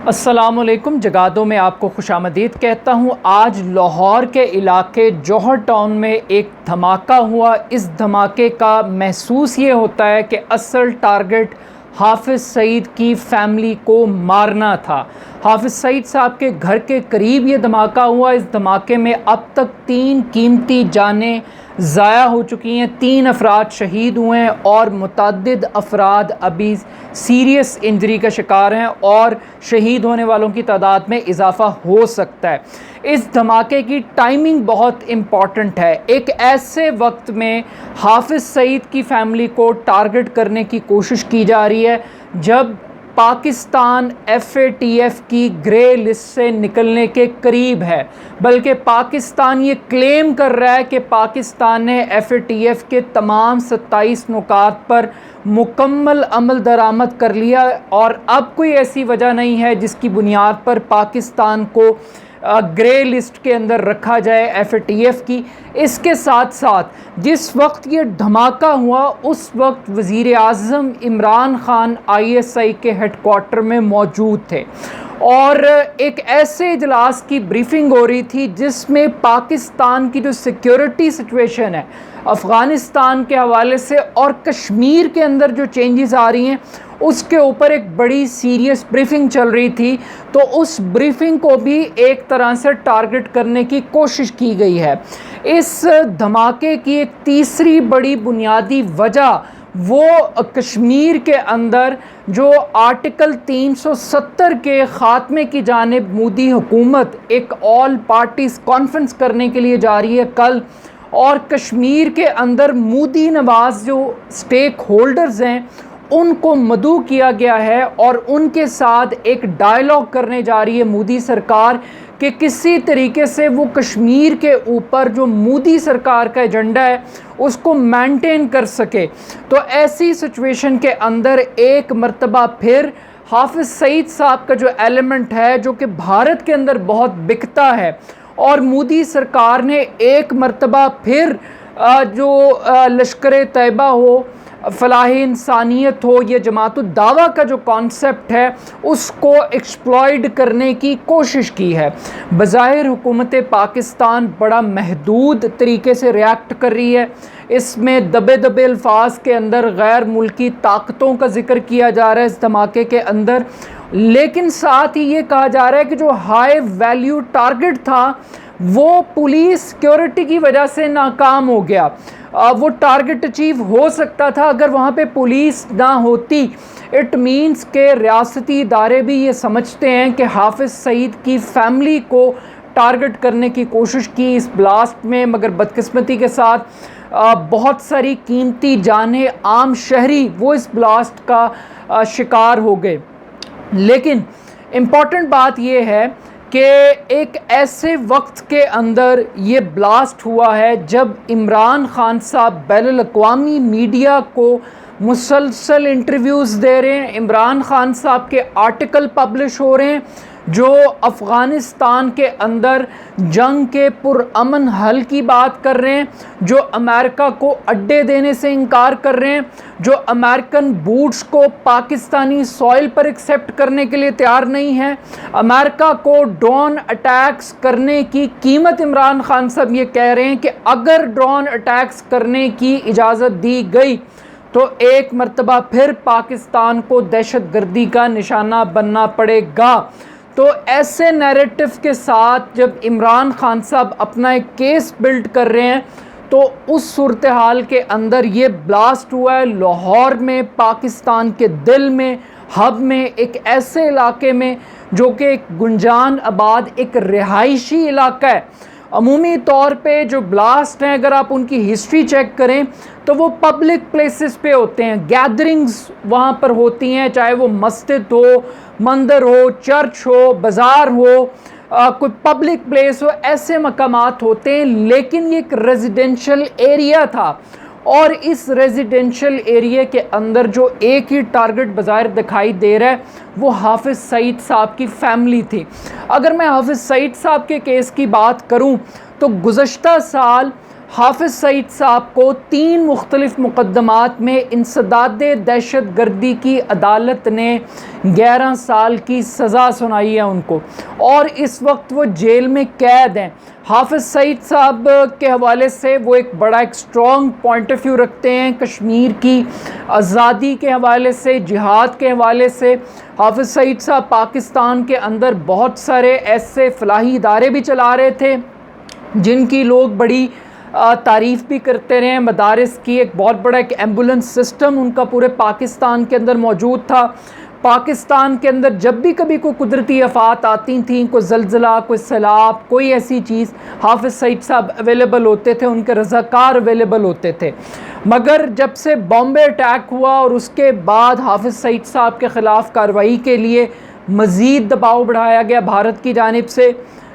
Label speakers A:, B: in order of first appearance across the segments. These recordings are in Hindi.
A: अस्सलामुअलैकुम। जगादो में आपको खुशामदीद कहता हूँ। आज लाहौर के इलाके जौहर टाउन में एक धमाका हुआ। इस धमाके का महसूस ये होता है कि असल टारगेट हाफिज़ सईद की फैमिली को मारना था। हाफिज़ सईद साहब के घर के करीब ये धमाका हुआ। इस धमाके में अब तक 3 कीमती जानें ज़ाया हो चुकी हैं, 3 अफराद शहीद हुए हैं और मुतअद्दिद अफराद अभी सीरियस इंजरी का शिकार हैं और शहीद होने वालों की तादाद में इजाफ़ा हो सकता है। इस धमाके की टाइमिंग बहुत इम्पॉर्टेंट है। एक ऐसे वक्त में हाफिज़ सईद की फैमिली को टारगेट करने की कोशिश की जा रही है जब पाकिस्तान FATF की ग्रे लिस्ट से निकलने के करीब है। बल्कि पाकिस्तान ये क्लेम कर रहा है कि पाकिस्तान ने FATF के तमाम 27 नुकात पर मुकम्मल अमल दरामद कर लिया और अब कोई ऐसी वजह नहीं है जिसकी बुनियाद पर पाकिस्तान को ग्रे लिस्ट के अंदर रखा जाए FATF की। इसके साथ साथ जिस वक्त ये धमाका हुआ उस वक्त वज़ीर आज़म इमरान खान ISI के हेडक्वार्टर में मौजूद थे और एक ऐसे इजलास की ब्रीफिंग हो रही थी जिसमें पाकिस्तान की जो सिक्योरिटी सिचुएशन है अफ़गानिस्तान के हवाले से और कश्मीर के अंदर जो चेंजेस आ रही हैं उसके ऊपर एक बड़ी सीरियस ब्रीफिंग चल रही थी। तो उस ब्रीफिंग को भी एक तरह से टारगेट करने की कोशिश की गई है। इस धमाके की एक तीसरी बड़ी बुनियादी वजह वो कश्मीर के अंदर जो आर्टिकल 370 के ख़ात्मे की जानिब मोदी हुकूमत एक ऑल पार्टीज़ कॉन्फ्रेंस करने के लिए जा रही है कल, और कश्मीर के अंदर मोदी नवाज़ जो स्टेक होल्डर्स हैं उनको मदऊ किया गया है और उनके साथ एक डायलॉग करने जा रही है मोदी सरकार कि किसी तरीके से वो कश्मीर के ऊपर जो मोदी सरकार का एजेंडा है उसको मेंटेन कर सके। तो ऐसी सिचुएशन के अंदर एक मर्तबा फिर हाफिज़ सईद साहब का जो एलिमेंट है जो कि भारत के अंदर बहुत बिकता है और मोदी सरकार ने एक मर्तबा फिर जो लश्कर तैयबा हो, फलाह इंसानियत हो, ये जमात दावा का जो कॉन्सेप्ट है उसको एक्सप्लॉइट करने की कोशिश की है। बज़ाहिर हुकूमत पाकिस्तान बड़ा महदूद तरीके से रिएक्ट कर रही है। इसमें दबे दबे अल्फाज के अंदर गैर मुल्की ताकतों का जिक्र किया जा रहा है इस धमाके के अंदर, लेकिन साथ ही ये कहा जा रहा है कि जो हाई वैल्यू टारगेट था वो पुलिस सिक्योरिटी की वजह से नाकाम हो गया। वो टारगेट अचीव हो सकता था अगर वहाँ पे पुलिस ना होती। इट मीन्स के रियासती इदारे भी ये समझते हैं कि हाफिज़ सईद की फैमिली को टारगेट करने की कोशिश की इस ब्लास्ट में, मगर बदकिस्मती के साथ बहुत सारी कीमती जानें आम शहरी वो इस ब्लास्ट का शिकार हो गए। लेकिन इम्पॉर्टेंट बात यह है कि एक ऐसे वक्त के अंदर ये ब्लास्ट हुआ है जब इमरान खान साहब बैनुल अक़वामी मीडिया को मुसलसल इंटरव्यूज़ दे रहे हैं। इमरान खान साहब के आर्टिकल पब्लिश हो रहे हैं जो अफ़गानिस्तान के अंदर जंग के पुरअमन हल की बात कर रहे हैं, जो अमेरिका को अड्डे देने से इनकार कर रहे हैं, जो अमेरिकन बूट्स को पाकिस्तानी सॉइल पर एक्सेप्ट करने के लिए तैयार नहीं है। अमेरिका को ड्रोन अटैक्स करने की कीमत इमरान खान साहब ये कह रहे हैं कि अगर ड्रोन अटैक्स करने की इजाज़त दी गई तो एक मर्तबा फिर पाकिस्तान को दहशतगर्दी का निशाना बनना पड़ेगा। तो ऐसे नैरेटिव के साथ जब इमरान खान साहब अपना एक केस बिल्ड कर रहे हैं तो उस सूरत हाल के अंदर ये ब्लास्ट हुआ है लाहौर में, पाकिस्तान के दिल में, हब में, एक ऐसे इलाके में जो कि एक गुंजान आबाद एक रिहायशी इलाका है। अमूमी तौर पे जो ब्लास्ट हैं अगर आप उनकी हिस्ट्री चेक करें तो वो पब्लिक प्लेसेस पे होते हैं, गैदरिंग्स वहाँ पर होती हैं, चाहे वो मस्जिद हो, मंदिर हो, चर्च हो, बाज़ार हो, कोई पब्लिक प्लेस हो, ऐसे मकामात होते हैं। लेकिन ये एक रेजिडेंशियल एरिया था और इस रेजिडेंशियल एरिया के अंदर जो एक ही टारगेट बाज़ाहिर दिखाई दे रहा है वो हाफिज़ सईद साहब की फैमिली थी। अगर मैं हाफिज़ सईद साहब के केस की बात करूं तो गुज़श्ता साल हाफिज़ सईद साहब को 3 मुख्तलिफ़ मुक़द्दमात में इंसदाद दहशत गर्दी की अदालत ने 11 साल की सज़ा सुनाई है उनको, और इस वक्त वो जेल में कैद हैं। हाफिज़ सईद साहब के हवाले से वो एक स्ट्रॉन्ग पॉइंट ऑफ व्यू रखते हैं कश्मीर की आज़ादी के हवाले से, जिहाद के हवाले से। हाफिज़ सईद साहब पाकिस्तान के अंदर बहुत सारे ऐसे फलाही इदारे भी चला रहे थे जिनकी लोग बड़ी तारीफ़ भी करते रहे। मदारिस की एक बहुत बड़ा एक एम्बुलेंस सिस्टम उनका पूरे पाकिस्तान के अंदर मौजूद था। पाकिस्तान के अंदर जब भी कभी कोई कुदरती आफात आती थी, कोई ज़लज़ला, कोई सैलाब, कोई ऐसी चीज़, हाफिज़ सईद साहब अवेलेबल होते थे, उनके रज़ाकार अवेलेबल होते थे। मगर जब से बॉम्बे अटैक हुआ और उसके बाद हाफिज़ सईद साहब के ख़िलाफ़ कार्रवाई के लिए मज़ीद दबाव बढ़ाया गया भारत की जानिब से,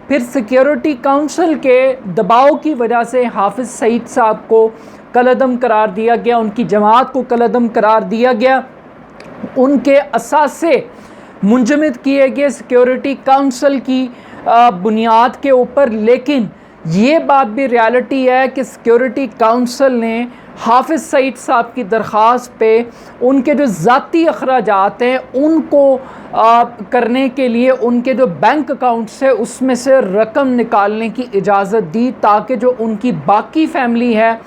A: फिर सिक्योरिटी काउंसिल के दबाव की वजह से हाफिज़ सईद साहब को कलअदम करार दिया गया, उनकी जमात को कलअदम करार दिया गया, उनके असासे मुंजमद किए गए सिक्योरिटी काउंसिल की बुनियाद के ऊपर। लेकिन ये बात भी रियलिटी है कि सिक्योरिटी काउंसिल ने हाफिज़ सईद साहब की दरख्वास्त पे उनके जो ज़ाती अखराजात हैं उनको करने के लिए उनके जो बैंक अकाउंट्स है उसमें से रकम निकालने की इजाज़त दी, ताकि जो उनकी बाकी फैमिली है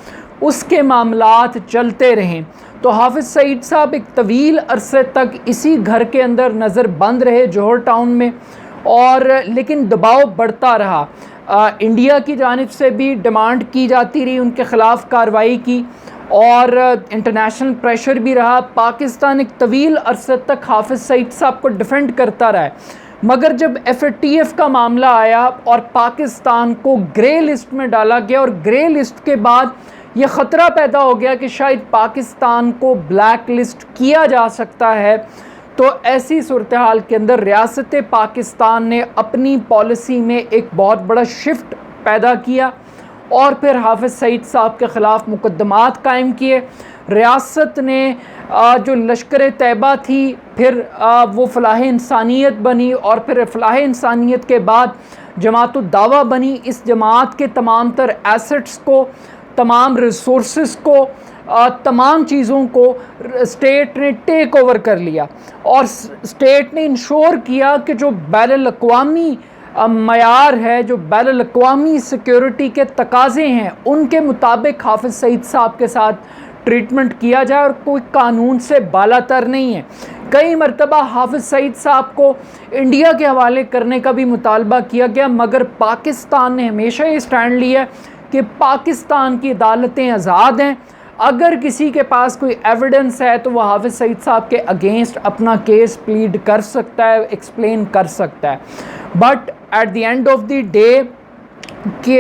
A: उसके मामलात चलते रहें। तो हाफिज़ सईद साहब एक तवील अरसे तक इसी घर के अंदर नज़र बंद रहे जौहर टाउन में, और लेकिन दबाव बढ़ता रहा। इंडिया की जानिब से भी डिमांड की जाती रही उनके ख़िलाफ़ कार्रवाई की, और इंटरनेशनल प्रेशर भी रहा। पाकिस्तान एक तवील अरसे तक हाफिज़ सईद साहब को डिफेंड करता रहा, मगर जब FATF का मामला आया और पाकिस्तान को ग्रे लिस्ट में डाला गया, और ग्रे लिस्ट के बाद ये ख़तरा पैदा हो गया कि शायद पाकिस्तान को ब्लैक लिस्ट किया जा सकता है, तो ऐसी सूरत हाल के अंदर रियासत पाकिस्तान ने अपनी पॉलिसी में एक बहुत बड़ा शिफ्ट पैदा किया और फिर हाफिज़ सईद साहब के ख़िलाफ़ मुकदमात कायम किए। रियासत ने जो लश्कर तैयबा थी, फिर वो फ़लाह इंसानियत बनी, और फिर फ़लाह इंसानियत के बाद जमात उद-दावा बनी। इस जमात के तमाम तर एसेट्स को, तमाम रिसोर्स को, तमाम चीज़ों को स्टेट ने टेक ओवर कर लिया, और स्टेट ने इंश्योर किया कि जो बैनुल-अक़वामी मयार है, जो बैनुल-अक़वामी सिक्योरिटी के तकाज़े हैं, उनके मुताबिक हाफिज़ सईद साहब के साथ ट्रीटमेंट किया जाए, और कोई कानून से बालातर नहीं है। कई मरतबा हाफिज़ सईद साहब को इंडिया के हवाले करने का भी मुतालबा किया गया, मगर पाकिस्तान ने हमेशा ये स्टैंड लिया कि पाकिस्तान की अदालतें आज़ाद हैं, अगर किसी के पास कोई एविडेंस है तो वह हाफिज़ सईद साहब के अगेंस्ट अपना केस प्लीड कर सकता है, एक्सप्लेन कर सकता है। But at the end of the day कि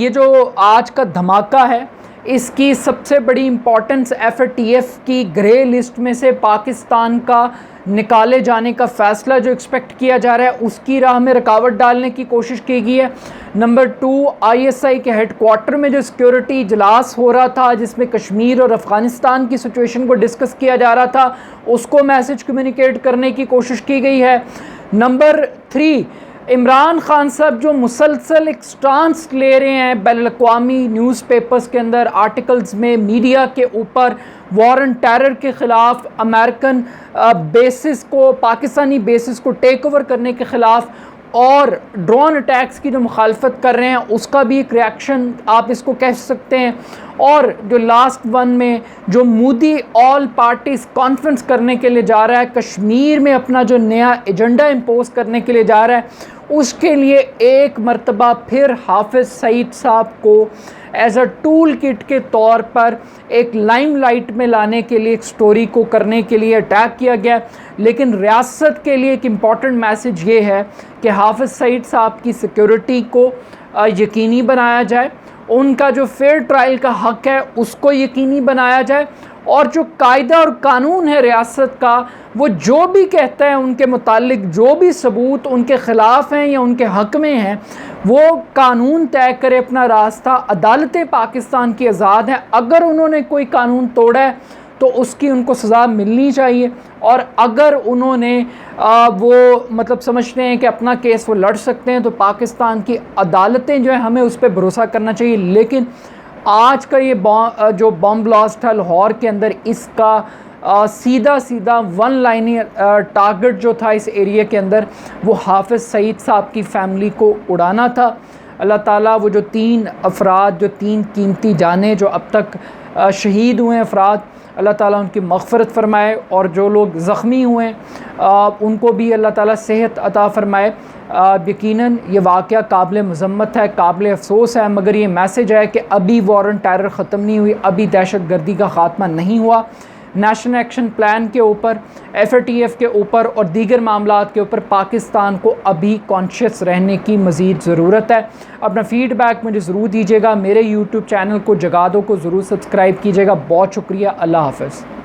A: ये जो आज का धमाका है, इसकी सबसे बड़ी इम्पॉर्टेंस FATF की ग्रे लिस्ट में से पाकिस्तान का निकाले जाने का फ़ैसला जो एक्सपेक्ट किया जा रहा है, उसकी राह में रुकावट डालने की कोशिश की गई है। नंबर 2, ISI के हेडक्वार्टर में जो सिक्योरिटी इजलास हो रहा था, जिसमें कश्मीर और अफ़गानिस्तान की सिचुएशन को डिस्कस किया जा रहा था, उसको मैसेज कम्युनिकेट करने की कोशिश की गई है। नंबर 3, इमरान खान साहब जो मुसलसल एक स्टांस ले रहे हैं बैनुल-अक़वामी न्यूज़पेपर्स के अंदर, आर्टिकल्स में, मीडिया के ऊपर, वॉर एंड टेरर के ख़िलाफ़, अमेरिकन बेसिस को, पाकिस्तानी बेसिस को टेक ओवर करने के ख़िलाफ़, और ड्रोन अटैक्स की जो मुखालफत कर रहे हैं, उसका भी एक रिएक्शन आप इसको कह सकते हैं। और जो लास्ट वन में जो मोदी ऑल पार्टीज़ कॉन्फ्रेंस करने के लिए जा रहा है, कश्मीर में अपना जो नया एजेंडा इम्पोज करने के लिए जा रहा है, उसके लिए एक मरतबा फिर हाफिज़ सईद साहब को एज अ टूल किट के तौर पर एक लाइमलाइट में लाने के लिए, एक स्टोरी को करने के लिए अटैक किया गया। लेकिन रियासत के लिए एक इम्पॉर्टेंट मैसेज ये है कि हाफिज़ सईद साहब की सिक्योरिटी को यकीनी बनाया जाए, उनका जो फेयर ट्रायल का हक़ है उसको यकीनी बनाया जाए, और जो कायदा और कानून है रियासत का, वो जो भी कहता है उनके मुतालिक, जो भी सबूत उनके ख़िलाफ़ हैं या उनके हक़ में हैं, वो कानून तय करे अपना रास्ता। अदालतें पाकिस्तान की आज़ाद हैं, अगर उन्होंने कोई कानून तोड़ा है तो उसकी उनको सज़ा मिलनी चाहिए। और अगर उन्होंने वो मतलब समझते हैं कि अपना केस वो लड़ सकते हैं, तो पाकिस्तान की अदालतें जो है हमें उस पर भरोसा करना चाहिए। लेकिन आज का ये जो बॉम्ब ब्लास्ट है लाहौर के अंदर, इसका सीधा सीधा वन लाइनी टारगेट जो था इस एरिया के अंदर, वो हाफिज़ सईद साहब की फ़ैमिली को उड़ाना था। अल्लाह ताला वो जो 3 अफराद, जो 3 कीमती जानें जो अब तक शहीद हुए अफराद, अल्लाह ताला उनकी मग़फ़िरत फ़रमाए, और जो लोग ज़ख्मी हुए उनको भी अल्लाह ताला सेहत अता फ़रमाए। यकीनन ये वाक़या काबिल मज़म्मत है, काबिल अफ़सोस है, मगर ये मैसेज है कि अभी वॉर ऑन टेरर ख़त्म नहीं हुई, अभी दहशतगर्दी का ख़ात्मा नहीं हुआ। नेशनल एक्शन प्लान के ऊपर, FATF के ऊपर और दीगर मामलात के ऊपर पाकिस्तान को अभी कॉन्शियस रहने की मज़ीद ज़रूरत है। अपना फ़ीडबैक मुझे ज़रूर दीजिएगा। मेरे YouTube चैनल को जगादो को ज़रूर सब्सक्राइब कीजिएगा। बहुत शुक्रिया। अल्लाह हाफ़िज़।